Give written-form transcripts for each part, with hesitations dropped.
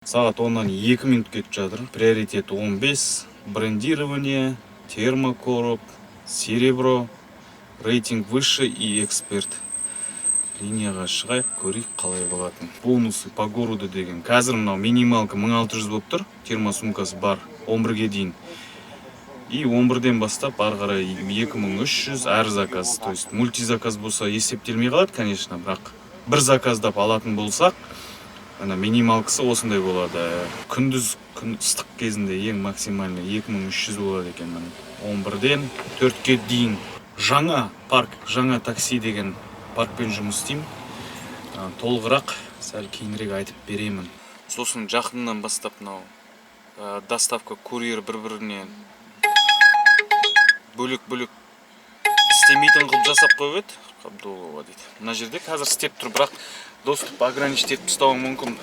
Сағат 10-нан 2 минут кетіп жатыр. Приоритет 15, брендирование, термокороб, серебро, рейтинг выше и эксперт. Линияға шығайық, көрейік қалай болатын. Бонусы по городу деген. Қазір мынау минималка 1600 болып тұр. Термосумкасы бар 11-ге дейін. И 11-ден бастап ары қарай 2300 әр заказ. То есть мультизаказ болса есептелмей қалады, конечно, бірақ бір заказдап алатын болсақ, ана минималкасы осындай болады. Күндіз ыстық кезінде ең максимальный 2300 болады екен. 11-ден 4-ке дейін. Жаңа парк, жаңа такси деген паркпен жұмыс істеймін. Толығырақ сәл кейінірек айтып беремін. Сосын жақыннан бастап мынау доставка курьер бір-біріне бөлек-бөлек істемейтін қылып жасап қойып еді. Қабдолова дейді. Мына жерде қазір істеп тұр, бірақ доступ ограничить етіп тастауы мүмкін.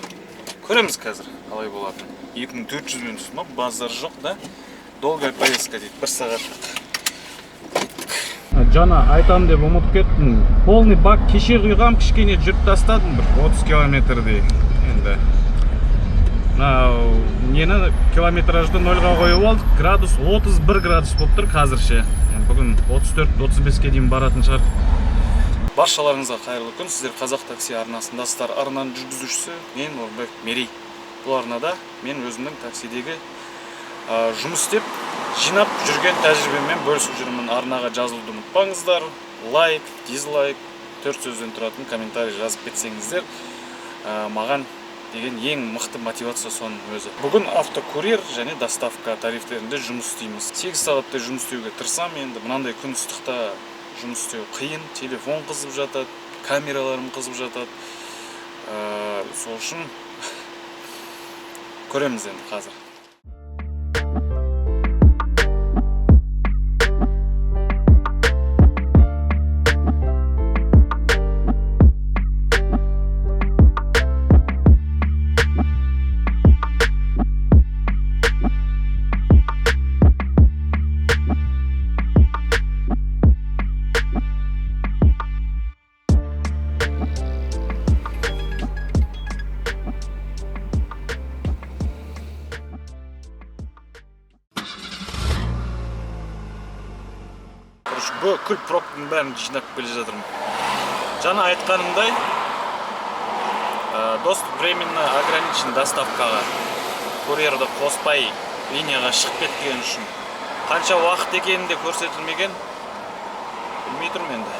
Көреміз қазір қалай болатын. 2400 мен тұсыма базар жоқ, да? Долгая поездка дейді, 1 сағаттық. Жана айтам деп ұмытып кеттім. Полный бак кеше құйғам, кішкене жүріп тастадым, бір 30 километрдей. Енді нені километражды 0-ға қойып алдық. Градус 31 градус болып тұр қазірше. Бүгін 34-35-ке дейін баратын шығар. Баршаларыңызға қайырлы күн. Сіздер Қазақ такси арнасындасыздар. Арнаның жүргізушісі мен Орынбек Мерей. Бұл арнада мен өзімнің таксидегі жұмыс істеп, жинап жүрген тәжірибемен бөлісіп жүрмін. Арнаға жазылуды ұмытпаңыздар. Лайк, дизлайк, 4 сөзден тұратын комментарий жазып кетсеңіздер, маған деген ең мықты мотивация соның өзі. Бүгін автокурьер және доставка тарифтерінде жұмыс істейміз. 8 сағаттай жұмыс істеуге тырысам, енді мынандай күн ыстықта жұмыс істеу қиын. Телефон қызып жатады, камераларым қызып жатады. Сол үшін көреміз енді қазір. Бүкіл пробканың бәрін жинап келе жатырмын. Жаңа айтқанымдай, доступ временно ограничен доставкаға курьерді қоспай линияға шығып кеткен үшін қанша уақыт екені де көрсетілмеген, білмей тұрмын енді.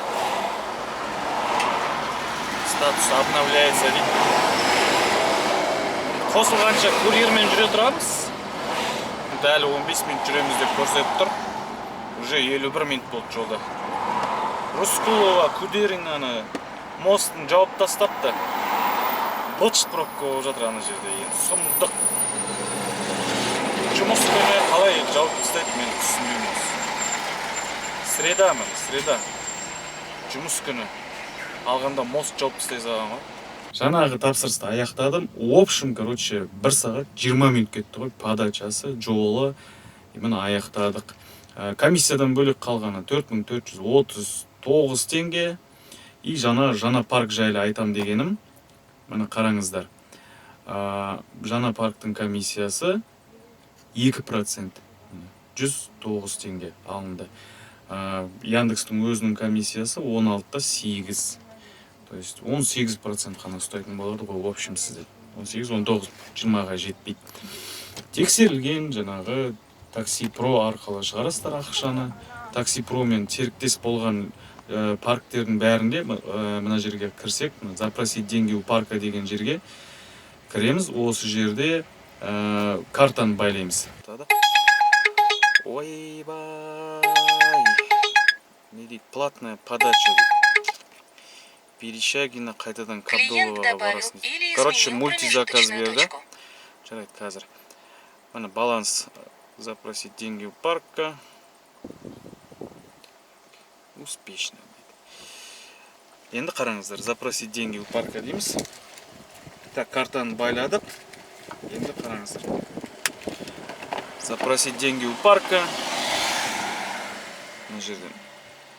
Статус обновляется дейді. Қосылғанша курьермен жүре тұрамыз. Дәл 15 минут жүреміз деп көрсетіп тұр. Уже 51 минут болды жолда. Рыскулова, Кудеринаны мостын жауып тастапты. Бұлшық пробка болып жатыр ана жерде. Сұмдық. Жұмыс күні қалай жауып тастайды, мен түсінбеймін. Среда. Жұмыс күні. Алғанда мост жауып тастай салған ғой. Жаңағы тапсырысты аяқтадым. В общем, 1 сағат 20 минут кетті ғой. Подачасы, жолы. Именно аяқтадық. Комиссиядан бөлек қалғаны 4439 теңге. И жаңа парк жайлы айтам дегенім. Мына қараңыздар. Жаңа парктың комиссиясы 2%. 109 теңге алынды. Яндекстің өзінің комиссиясы 16-та 8. То есть 18% қана ұстайтын болады ғой. В общем, сізде 18-19, 20-ға жетпейді. Тексерілген жаңағы Такси Про арқылы шығарасыздар ақшаны. Такси Про мен серіктес болған парктердің бәрінде мына жерге кірсек, запросить деньги у парка деген жерге кіреміз. Осы жерде картаны байлаймыз. Ойбай! Не дейді? Платная подача дейді. Перещагина қайтадан Кабдоловаға барасын дейді. Короче, мультизаказ берді. Жарайды қазір. Мына баланс. Запросить деньги у парка. Успешно. Енді қараңыздар, запросить деньги у парка дейміз. Так, картаны байладық. Енді қараңыздар. Запросить деньги у парка. Мына жерден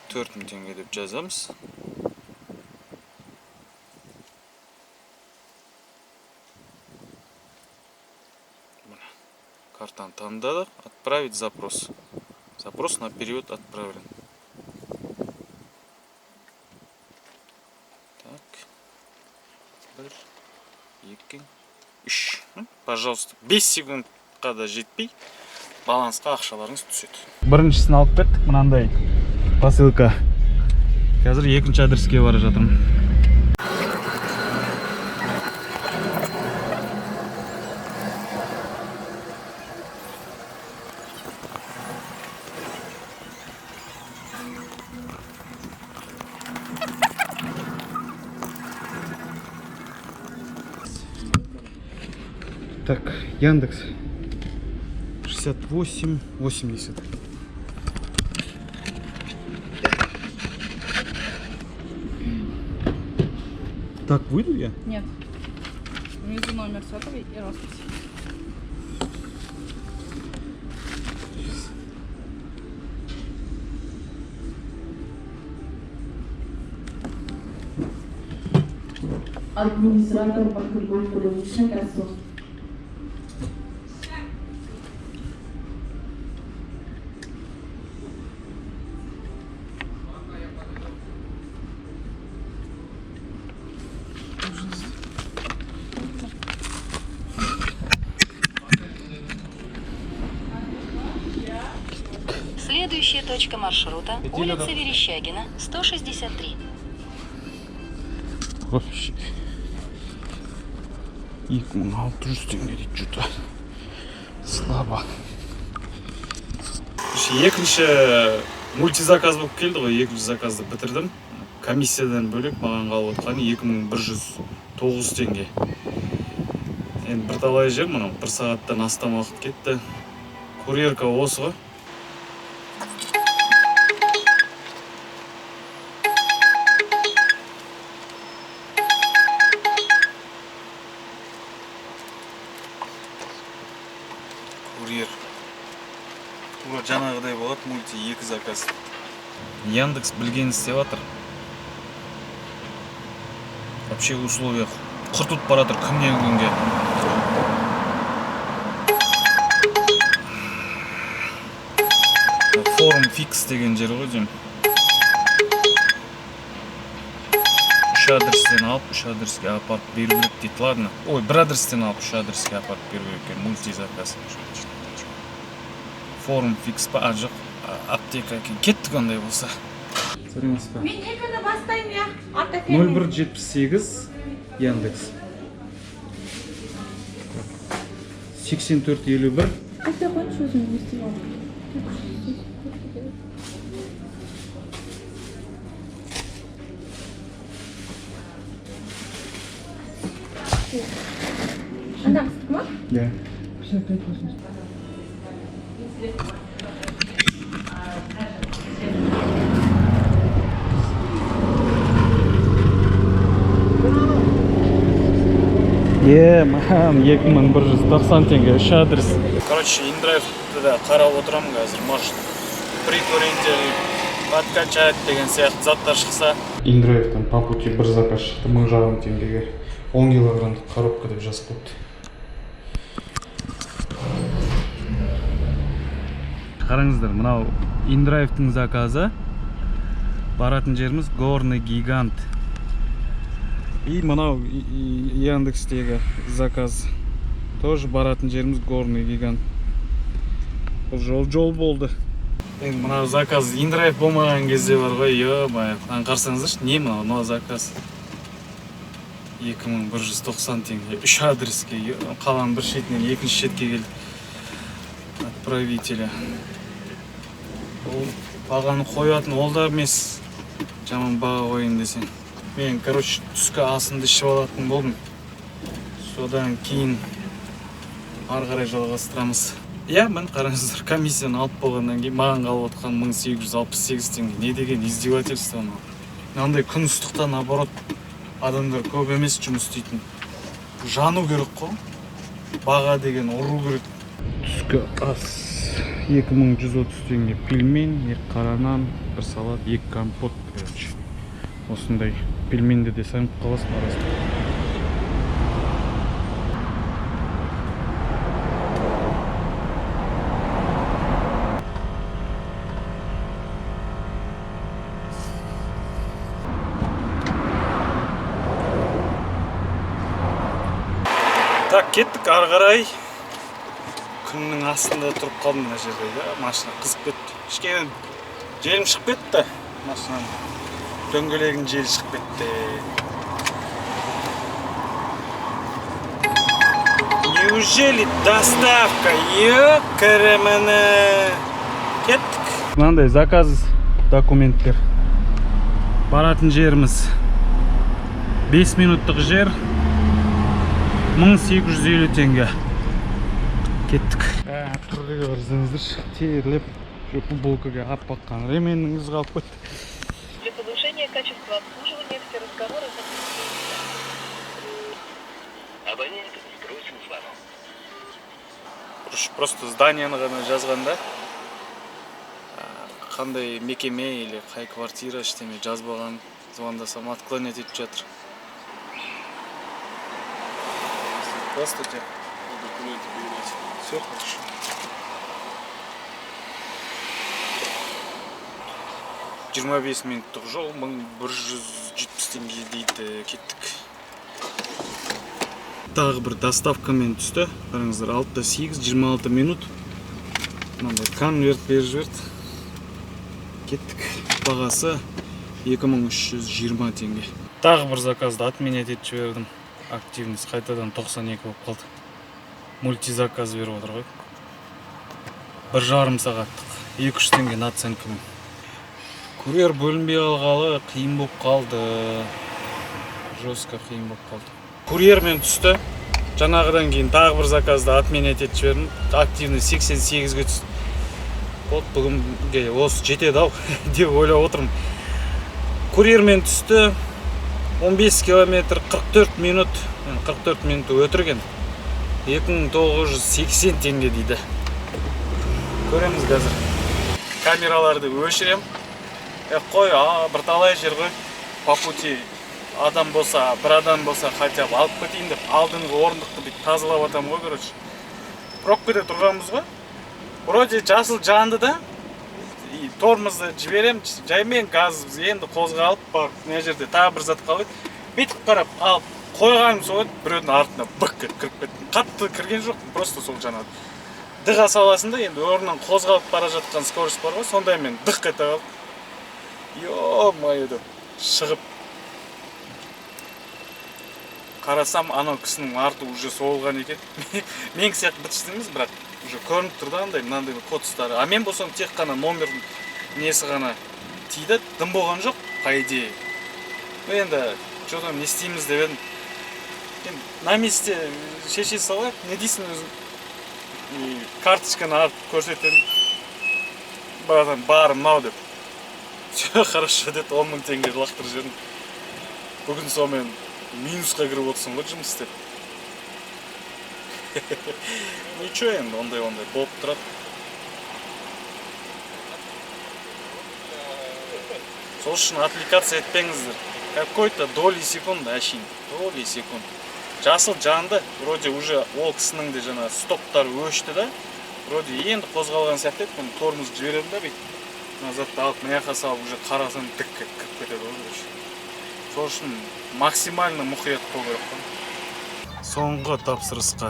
4000 теңге деп жазамыз. Картаны таңдадық. Отправить запрос. Запрос на период отправлен. Так. 1, 2, 3. Пожалуйста, 5 секундқа да жетпей балансқа ақшаларыңыз түседі. Біріншісін алып кеттік, мынандай посылка. Қазір екінші адреске бара жатырмын. Так, Яндекс 68-80. Так, выйду я? Нет. Внизу номер сотовый и роспись. Администратор Бакыргуль Кулевичный Касу. Следующая точка маршрута – улица Верещагина, 163. Вообще 2600 теңге дейді, что-то слабо. Екінші мультизаказ болып келді ғой, екінші заказды бітірдім. Комиссиядан бөлек маған қалып отқаны 2109 теңге. Енді бірталай жер, мынау 1 сағаттан астам уақыт кетті. Курьерка осы ғой. Курьер. Тура жаңағыдай болады, мульти 2 заказ. Яндекс білген істеп жатыр. Вообще условия құртып баратыр күннен күнге. Форум фикс деген жер ғой деймін. 3 адрестен алып, 3 адреске апарып беру керек дейді. Ладно. Ой, 1 адрестен алып, 3 адреске апарып беру керек. Мульти заказ. Форум фикс па, а жоқ аптека екен. Кеттік ондай болса. Сәлеметсіз бе? Мен екіні бастаймын, я. 0178 Яндекс. 8451. Қайта қойшы өзім естіп алдым. Анда қыстық ма? Да. Маған 2190 теңге 3 адрес. Короче, индрайвті да қарап отырамын қазір. Может, прикуренте, подкачать деген сияқты заттар шықса. Индрайвтан по пути бір заказ шықты 1000 теңгеге. 10 килограммдық коробка деп жазып қойыпты. Қараңыздар, мынау индрайвтың заказы. Баратын жеріміз Горный Гигант. И мынау Яндекстегі заказ. Тоже баратын жеріміз Горный Гигант. Бұл жол болды. Енді мынау заказ индрайв болмаған кезде бар ғой, ё-мае. Қарсаңыздаршы, не мынау заказ? 2190 теңге. 3 адреске, қалған бір шетінен екінші шетке келді. Отправителя. Ол бағаны қоятын ол да емес. Жаман баға қойын десең. Мен, короче, түскі асымды ішіп алатын болдым. Содан кейін ары қарай жалғастырамыз. Мен қараңыздар, комиссияны алып болғаннан кейін маған қалып отқан 1868 теңге. Не деген издевательство мынау. Мынандай күн ыстықта наоборот адамдар көп емес жұмыс істейтін. Жану керек қой. Баға деген ұру керек. Түскі ас 2130 теңге. Пельмень, 2 қара нан, 1 салат, 2 компот, короче. Осындай пельменді де сәніп қаласың арасында. Так, кеттік ары қарай. Күннің астында тұрып қалдым мына жерде, машина қызып кетті. Кішкене желім шығып кетті. Машинаның дөңгелегінің желі шығып кетті. Неужели доставка? Ёкарымыны. Кеттік. Мынандай заказ документтер. Баратын жеріміз 5 минуттық жер. 1850 теңге. Кеттік. Тұрғыға қарасаңыздар, терлеп, футболкаға ап баққан ременіңіз қалып кетті. Для повышения качества обслуживания все разговоры Абонент сбросил звонок. Просто зданияны ғана жазғанда қандай мекеме или қай квартира ештеме жазбаған, звондасам отклонять етіп жатыр. Здравствуйте. Документы передать. Все хорошо. Жиырма 5 минуттық жол, 1170 теңге дейді. Кеттік. Тағы бір доставкамен түсті. Қараңыздар, 6-8, 26 минут. Мынандай конверт беріп жіберді. Кеттік. Бағасы 2320 теңге. Тағы бір заказды отменять етіп жібердім. Активность қайтадан 92 болып қалды. Мультизаказ беріп отыр ғой. 1,5 сағаттық. 200 теңге наценкамен. Курьер бөлінбей қалғалы қиын болып қалды. Жестко қиын болып қалды. Курьермен түсті. Жаңағыдан кейін тағы бір заказды отменять етіп жібердім. Активность 88-ге түсті. Вот бүгінге осы жетеді ау деп ойлап отырмын. Курьермен түсті. 15 километр 44 минут. 44 минут өтірген. 2980 теңге дейді. Көреміз қазір. Камераларды өшірем. Қой, бірталай жер ғой. По пути адам болса, бір адам болса, хотя бы алып кетейін деп, алдыңғы орындықты бүйтіп тазалап атам ғой, короче. Пробкада тұрғанбыз ғой. Вроде жасыл жанды да. Тормозды жіберем, жаймен газ енді қозғалып бар. Мына жерде тағы бір зат қалды. Бүйтіп қарап алып қойғаным сол біреудің артына бық кіріп кеттім. Қатты кірген жоқ, просто сол жаңағы дыға саласында енді орнынан қозғалып бара жатқан скорость бар ғой, сондай мен дық ете қалып. Ё-моё деп шығып қарасам, анау кісінің арты уже соғылған екен. Мен сияқты бітішті емес, бірақ уже көрініп тұрды андай, мынандай код ұстары. А мен болсам тек қана номердің несі ғана тиді, дым болған жоқ, по идее. Енді что-то не істейміз деп едім. На месте шеше салайық, не дейсің өзің? Карточканы арып көрсетем. Братан, барым мынау деп. Все хорошо деді, 10 000 теңге лақтырып жібердім. Бүгін сонымен минусқа кіріп отырсың ғой жұмыс істеп. Ничего енді, ондай болып тұрады. Сол үшін отвлекаться етпеңіздер. Какой-то доли секунды әшейін. Доли секунд. Жасыл жанды, вроде уже ол кісінің де жаңа стоптар өшті да. Вроде енді қозғалған сияқты еді, тормоз жібередім да бейт. Назадты алып, маяқа салып, уже қарасам дік кіріп кетеді ғой. Сол үшін максимально мұқият болу керек қой. Соңғы тапсырысқа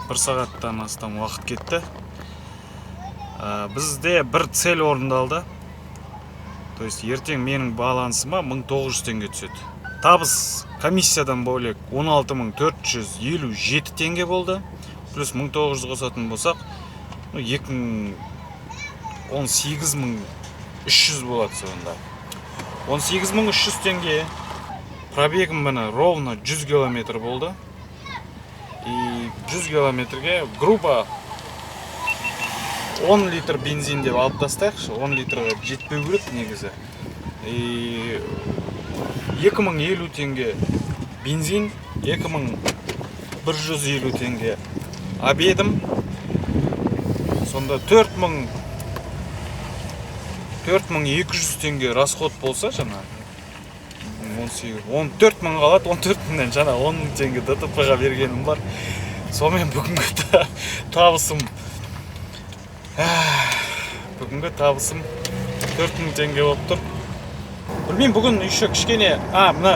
1 сағаттан астам уақыт кетті. Бізде бір цель орындалды. То есть ертең менің балансыма 1900 теңге түседі. Табыс комиссиядан бөлек 16457 теңге болды. Плюс 1900 қосатын болсақ, 18300 болады соңында. 18300 теңге. Пробегім міне ровно 100 километр болды. И 100 километрге грубо 10 литр бензин деп алып тастайықшы, 10 литрға жетпеу керек негізі. И 2050 теңге бензин, 2150 теңге обедім. Сонда 4200 теңге расход болса жаңа 14 000 қалады, 14 000-нен жаңа 10 000 теңге ДТП-ға бергенім бар. Сонымен бүгінгі табысым 4 000 теңге болып тұр. Білмеймін, бүгін еще кішкене, мына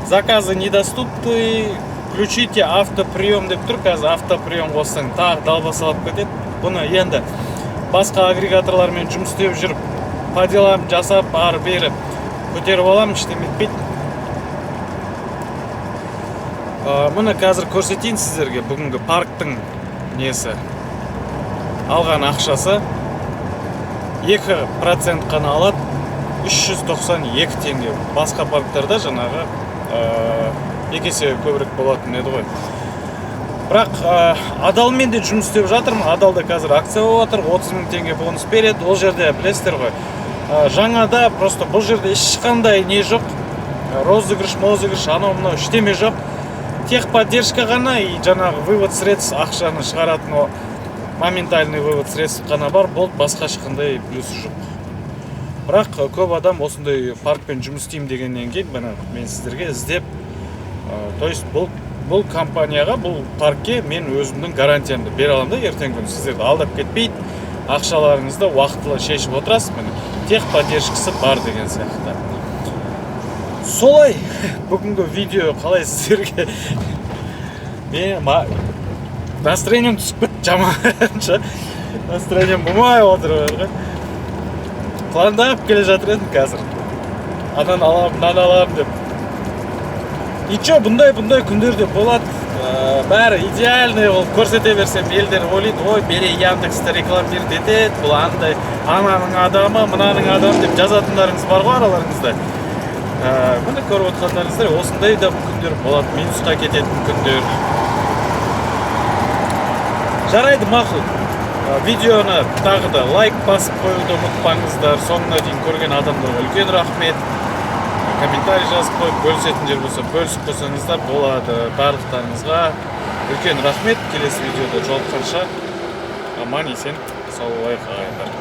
заказы недоступны включите автоприем деп тұр, қазір автоприем қоссаң тағы далбасалап кетеді. Бұны енді басқа агрегаторлармен жұмыс істеп жүріп, по делам жасап, ары бері көтеріп аламын, ештеңе етпейді. Мұны қазір көрсетейін сіздерге. Бүгінгі парктың несі алған ақшасы 2% қана алады, 392 теңге. Басқа парктарда жаңағы екі есе көбірек болатын еді ғой. Бірақ Адалмен де жұмыс істеп жатырмын. Адалда қазір акция болып жатыр, 30 000 теңге бонус береді. Ол жерде білесіздер ғой. Жаңада просто бұл жерде ешқандай не жоқ. Розыгрыш, анау мынау ештеме жоқ. Техподдержка ғана и жаңағы вывод средств, ақшаны шығаратын моментальный вывод средств қана бар, болды, басқа ешқандай плюсы жоқ. Бірақ көп адам осындай паркпен жұмыс істеймін дегеннен кейін, мен сіздерге іздеп, то есть бұл компанияға, бұл паркке мен өзімнің гарантиямды бере аламын да, ертең күні сіздерді алдап кетпейді, ақшаларыңызды уақытылы шешіп отырасыз, техподдержкасы бар деген сияқты. Солай, бүгінгі видео қалай сіздерге настроением түсіп кетті, жаманша настроением болмай отыр. Пландап келе жатыр едім қазір. Адан аламын, мынаны аламын деп. Ничего, бұндай күндерде болады. Бәрі идеальный ол көрсете берсем, елдер ойлайды, ой, бере Яндексті рекламдерді етеді, бұл андай ананың адамы, мынаның адамы деп жазатындарыңыз бар ғой араларыңызда. Мұны көріп отырғандарыңыздар, осындай да күндер болады, минусқа кететін күндер. Жарайды, мақұл. Видеоны тағы да лайк басып қоюды ұмытпаңыздар. Соңына дейін көрген адамдарға үлкен рахмет. Комментарий жазып қойып, бөлісетін жер болса, бөлісіп қойсаңыздар болады. Барлықтарыңызға үлкен рахмет. Келесі видеода жолыққанша аман есен сау болайық ағайындар.